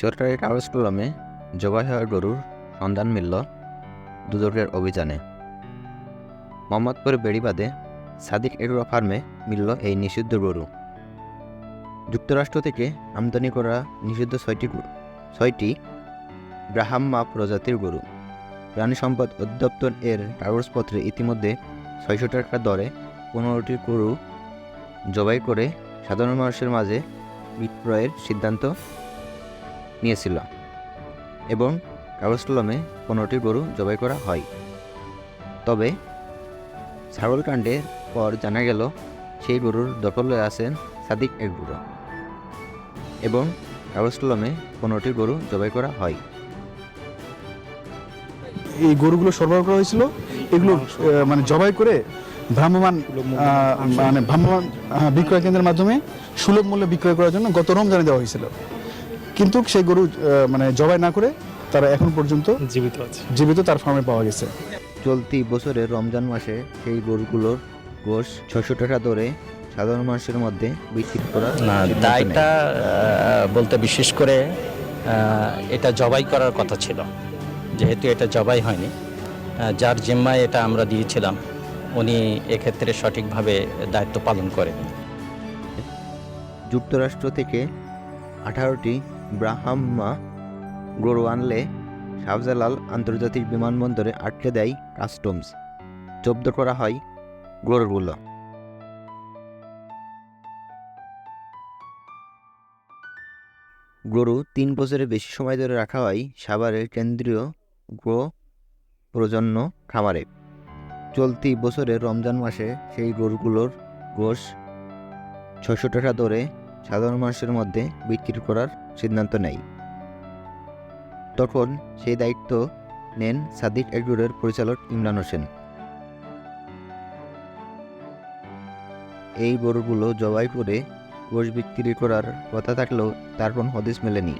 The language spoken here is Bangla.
সরকারি কাগজ কলমে জবাই হওয়া গরুর সন্ধান মিলল দুদকের অভিযানে। মোহাম্মদপুর বেড়িবাঁধে সাদিক এগ্রো ফার্মে মিলল এই নিষিদ্ধ গরু। যুক্তরাষ্ট্র থেকে আমদানি করা নিষিদ্ধ ছয়টি ব্রাহ্মা প্রজাতির গরু। প্রাণী সম্পদ অধিদপ্তর এর কাগজপত্রে ইতিমধ্যে ৬০০ টাকা দরে ১৫টি গরু জবাই করে সাধারণ মানুষের মাঝে বিক্রয়ের সিদ্ধান্ত নিয়েছিল এবং কাগজ কলমে ১৫টি গরু জবাই করা হয়। তবে ছাগলকাণ্ডের পর জানা গেল সেই গরুর দখলে আছেন সাদিক এগ্রো এবং কাগজ কলমে ১৫টি গরু জবাই করা হয়। এই গরুগুলো সরবরাহ করা হয়েছিল, এগুলো মানে জবাই করে ভ্রাম্যমাণ বিক্রয় কেন্দ্রের মাধ্যমে সুলভ মূল্যে বিক্রয় করার জন্য গত রমজানে দেওয়া হয়েছিল। কিন্তু সেই গরু মানে জবাই না করে তারা এখন পর্যন্ত জীবিত তার ফার্মে পাওয়া গেছে। চলতি বছরের রমজান মাসে সেই গরুগুলোর গোশ ৬০০ টাকা দরে সাধারণ মানুষের মধ্যে বিক্রি করার দায়টা বলতে বিশেষ করে এটা জবাই করার কথা ছিল, যেহেতু এটা জবাই হয়নি, যার জিম্মায় এটা আমরা দিয়েছিলাম উনি এক্ষেত্রে সঠিকভাবে দায়িত্ব পালন করেনি। যুক্তরাষ্ট্র থেকে ১৮টি ব্রাহ্মা গরু আনলে শাহজালাল আন্তর্জাতিক বিমানবন্দরে আটকে দেয় কাস্টমস। জব্দ করা হয় গরুগুলো। গরু ৩ বছরের বেশি সময় ধরে রাখা হয় সাভারের কেন্দ্রীয় গো প্রজনন খামারে। চলতি বছরের রমজান মাসে সেই গরুগুলোর গোশ ৬০০ টাকা দরে সাধারণ মানুষের মধ্যে বিক্রি করার সিদ্ধান্ত নেয়। তখন সেই দায়িত্ব নেন সাদিক এগ্রোর পরিচালক ইমরান হোসেন। এই গরুগুলো জবাই করে গোশ বিক্রি করার কথা থাকলেও তার কোনো হদিস মেলেনি।